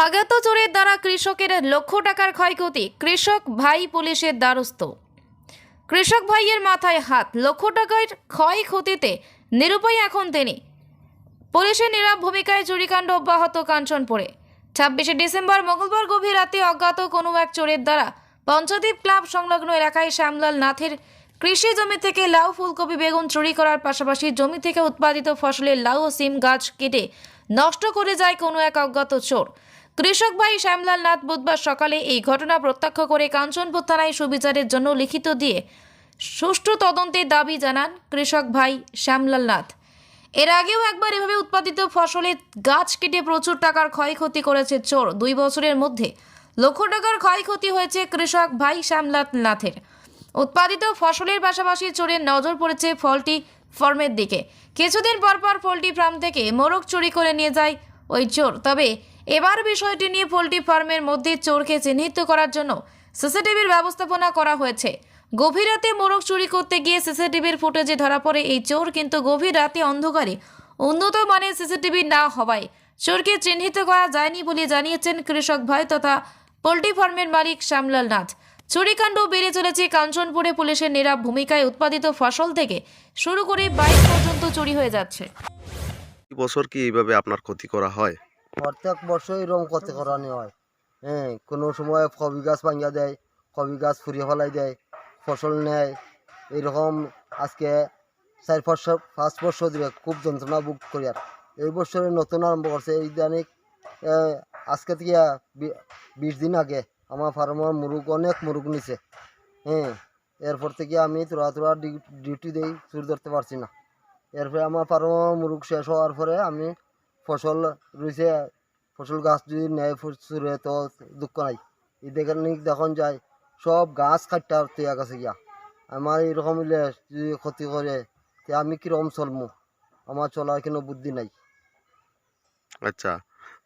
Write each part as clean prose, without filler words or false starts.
আঘাত চোরের দ্বারা কৃষকের লক্ষ টাকার ক্ষয়ক্ষতি, কৃষক ভাই পুলিশের দ্বারস্থ। কৃষক ভাইয়ের মাথায় হাত, লক্ষ টাকার ক্ষয়ক্ষতিতে নিরুপায় এখন তিনি। পুলিশের নীরব ভূমিকায় চুরিকাণ্ড অব্যাহত কাঞ্চনপুরে। 26শে ডিসেম্বর মঙ্গলবার গভীর রাতে অজ্ঞাত কোনো এক চোরের দ্বারা পঞ্চদ্বীপ ক্লাব সংলগ্ন এলাকায় শ্যামলাল নাথের কৃষি জমি থেকে লাউ, ফুলকপি, বেগুন চুরি করার পাশাপাশি জমি থেকে উৎপাদিত ফসলের লাউ ও সিম গাছ কেটে নষ্ট করে যায় কোনো এক অজ্ঞাত চোর। কৃষক ভাই শ্যামলাল নাথ বুধবার সকালে এই ঘটনা প্রত্যক্ষ করে কাঞ্চনপুর থানায় সুবিচারের জন্য লিখিত দিয়ে সুষ্ঠু তদন্তের দাবি জানান কৃষক ভাই শ্যামলাল নাথ। এর আগেও একবার এভাবে উৎপাদিত ফসলের গাছ কেটে প্রচুর টাকার ক্ষয়ক্ষতি করেছে চোর। 2 বছরের মধ্যে লক্ষ টাকার ক্ষয়ক্ষতি হয়েছে কৃষক ভাই শ্যামলাল নাথের। উৎপাদিত ফসলের পাশাপাশি চোরের নজর পড়েছে পোল্ট্রি ফার্মের দিকে। কিছুদিন পর পোল্ট্রি ফার্ম থেকে মোরগ চুরি করে নিয়ে যায় ওই চোর। তবে এবার বিষয়টি নিয়ে পোল্ট্রি ফার্মের মধ্যে চোরকে চিহ্নিত করার জন্য সিসিটিভির ব্যবস্থাপনা করা হয়েছে। গভীর রাতে মোরগ চুরি করতে গিয়ে সিসিটিভির ফুটেজে ধরা পড়ে এই চোর, কিন্তু গভীর রাতে অন্ধকারে উন্নত মানের সিসিটিভি না হওয়ায় চোরকে চিহ্নিত করা যায়নি বলে জানিয়েছেন কৃষক ভাই তথা পোল্ট্রি ফার্মের মালিক শ্যামলাল নাথ। চুরিকাণ্ড বেড়ে চলেছে কাঞ্চনপুরে। পুলিশের নীরব ভূমিকায় উৎপাদিত ফসল থেকে শুরু করে বাইক পর্যন্ত চুরি হয়ে যাচ্ছে। বছর কি এইভাবে আপনার ক্ষতি করা হয়? প্রত্যেক বছর এরকম ক্ষতি করানি হয়। কোনো সময় কবি গাছ ভাঙিয়া দেয়, কবি গাছ ফুরিয়ে ফেলাই দেয়, ফসল নেয়। এইরকম আজকে 4-5 বছর ধরে খুব যন্ত্রণা ভোগ করি। আর এই বছরে নতুন আরম্ভ করছে। এই দৈনিক আজকে থেকে 20 দিন আগে আমার ফার্মার মুরগ অনেক মুরগ নিছে। এরপর থেকে আমি তোরা ডিউটি দিই, চুর ধরতে পারছি না। এরপরে আমার ফার্মার মুরগ শেষ হওয়ার পরে আমি ফসল রয়েছে, ফসল গাছ যদি নেয় চুরে তো দুঃখ নাই। এই দেখুন যায় সব গাছ কাটতে তৈয়া গেছে গিয়া। আমার এরকম হইলে যদি ক্ষতি করে তে আমি কীরকম চলবো? আমার চলার কোনো বুদ্ধি নাই। আচ্ছা,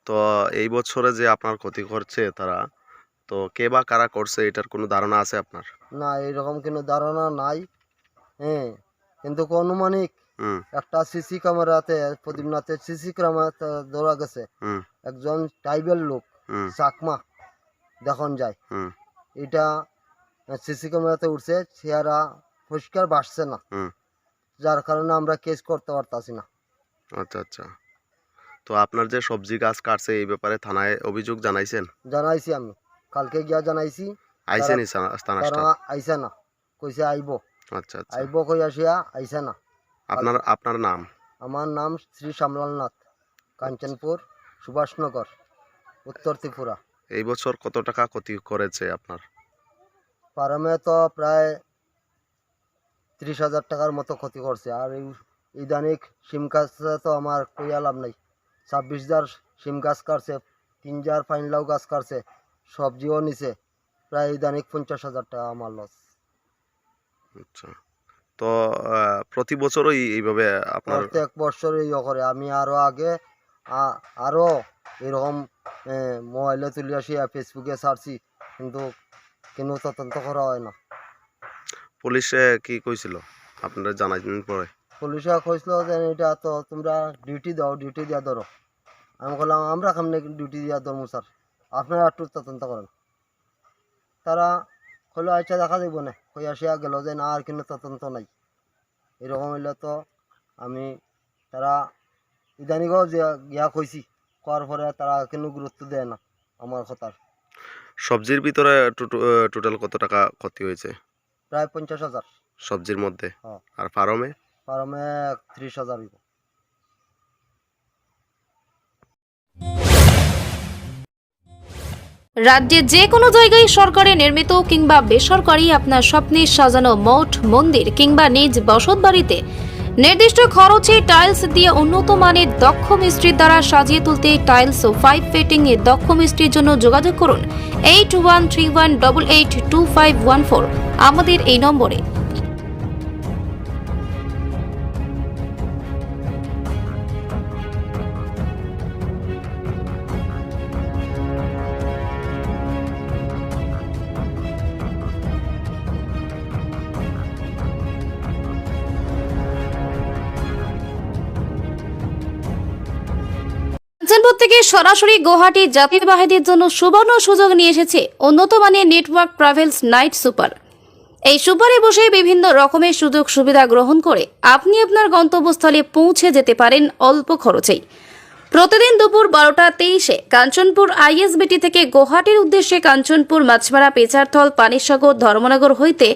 তো এই বছরে যে আপনার ক্ষতি করছে তারা, তো কে বা কারা করছে এটার কোনো ধারণা আছে আপনার? না, এরকম কোনো ধারণা নাই। কিন্তু অনুমানিক একটা সিসি ক্যামেরাতে প্রদীপনাথের সিসি ক্যামেরাতে ধরা গেছে একজন ট্রাইবেল লোক, চাকমা দেখুন যায়। এটা সিসি ক্যামেরাতে উঠছে, চেহারা পরিষ্কার বাসছে না, যার কারণে আমরা কেস করতে পারতাছি না। আচ্ছা আচ্ছা, তো আপনার যে সবজি গাছ কাটছে এই ব্যাপারে থানায় অভিযোগ জানাইছেন? জানাইছি, আমি কালকে গিয়া জানাইছি। আইসেনি থানা তারা স্টাফ? আইসে না, কইছে আইব। আচ্ছা আচ্ছা, আইব কই আসিয়া আইসে না। আপনার নাম? আমার নাম শ্রী শ্যামলাল নাথ, কাঞ্চনপুর, সুভাষনগর, উত্তর ত্রিপুরা। এই বছর কত টাকা ক্ষতি করেছে আপনার? ফার্মে তো প্রায় 30,000 টাকার মতো ক্ষতি করছে। আর এই ইদানিক সিম গাছে তো আমার কইয়া লাভ নাই। 26,000 সিম গাছ কাটছে, 3,000 পাইনলাউ গাছ কাটছে, সবজিও নিছে। প্রায় ইদানিক 50,000 টাকা আমার লস। আচ্ছা, তো প্রতি বছরই এইভাবে আপনার? প্রত্যেক বছর এই করে। আমি আরও আগে আরও এরকম মোবাইলে তুলে আসি, ফেসবুকে ছাড়ছি, কিন্তু কোনো তদন্ত করা হয় না। পুলিশে কি কইছিল আপনারা জানাইছেন পরে? পুলিশে কইছিল যে এটা তো তোমরা ডিউটি দাও, ডিউটি দিয়া ধরো। আমি বললাম আমরা কেমনে ডিউটি দিয়া ধরবো স্যার, আপনারা একটু তদন্ত করেন। তারা কইলো আচ্ছা দেখা যাইব না, কই আসিয়া গেল যে না আর কোনো তদন্ত নাই। এরকম হইলে তো আমি তারা ইদানিকও যে গিয়া কইছি, করার পরে তারা কোনো গুরুত্ব দেয় না আমার কথার। সবজির ভিতরে টোটাল কত টাকা ক্ষতি হয়েছে? প্রায় 50,000 সবজির মধ্যে। হ্যাঁ। আর ফার্মে? ফার্মে 30,000 হইব। রাজ্যের যে কোনো জায়গায় সরকারি নির্মিত কিংবা বেসরকারি আপনার স্বপ্নের সাজানো মঠ, মন্দির কিংবা নিজ বসতবাড়িতে নির্দিষ্ট খরচে টাইলস দিয়ে উন্নত মানের দক্ষ মিস্ত্রির দ্বারা সাজিয়ে তুলতে টাইলস ও 5 ফিটিং এর দক্ষ মিস্ত্রির জন্য যোগাযোগ করুন 8131882514 আমাদের এই নম্বরে। কাঞ্চনপুর থেকে সরাসরি গুয়াহাটি যাত্রীবাহীদের জন্য সুবর্ণ সুযোগ নিয়ে এসেছে উন্নত মানের নেটওয়ার্ক ট্রাভেলস নাইট সুপার। এই সুপারে বসে বিভিন্ন রকমের সুযোগ সুবিধা গ্রহণ করে আপনি আপনার গন্তব্যস্থলে পৌঁছে যেতে পারেন অল্প খরচেই। প্রতিদিন দুপুর 12:23 কাঞ্চনপুর আইএসবিটি থেকে গুয়াহাটির উদ্দেশ্যে কাঞ্চনপুর মাছমারা পেচারথল পানিসাগর ধর্মনগর হইতে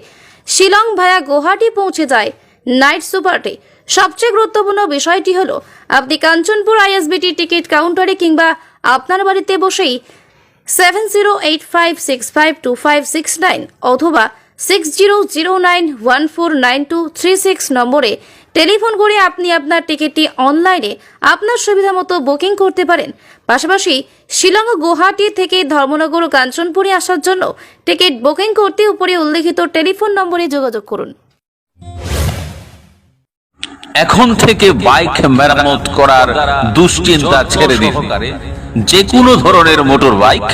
শিলং ভায়া গুয়াহাটি পৌঁছে যায় নাইট সুপারটি। সবচেয়ে গুরুত্বপূর্ণ বিষয়টি হলো আপনি কাঞ্চনপুর আইএসবিটি টিকিট কাউন্টারে কিংবা আপনার বাড়িতে বসেই 7085652569 অথবা 6009149236 নম্বরে টেলিফোন করে আপনি আপনার টিকিটটি অনলাইনে আপনার সুবিধামতো বুকিং করতে পারেন। পাশাপাশি শিলং ও গুয়াহাটি থেকে ধর্মনগর ও কাঞ্চনপুরে আসার জন্য টিকিট বুকিং করতে উপরে উল্লেখিত টেলিফোন নম্বরে যোগাযোগ করুন। এখন থেকে বাইক মেরামত করার দুশ্চিন্তা ছেড়ে দিন। যে কোনো ধরনের মোটর বাইক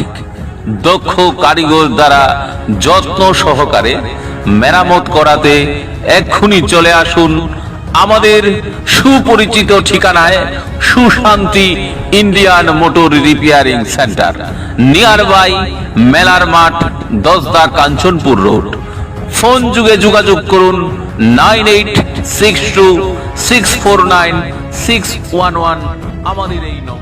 দক্ষ কারিগর দ্বারা যত্ন সহকারে মেরামত করাতে এক্ষুনি চলে আসুন আমাদের সুপরিচিত ঠিকানায় Sushanti Indian motor repairing centre, near by মেলার মাঠ, 10 কাঞ্চনপুর রোড। ফোন যুগে যোগাযোগ করুন 9862649611 আমাদের এই নম্বর।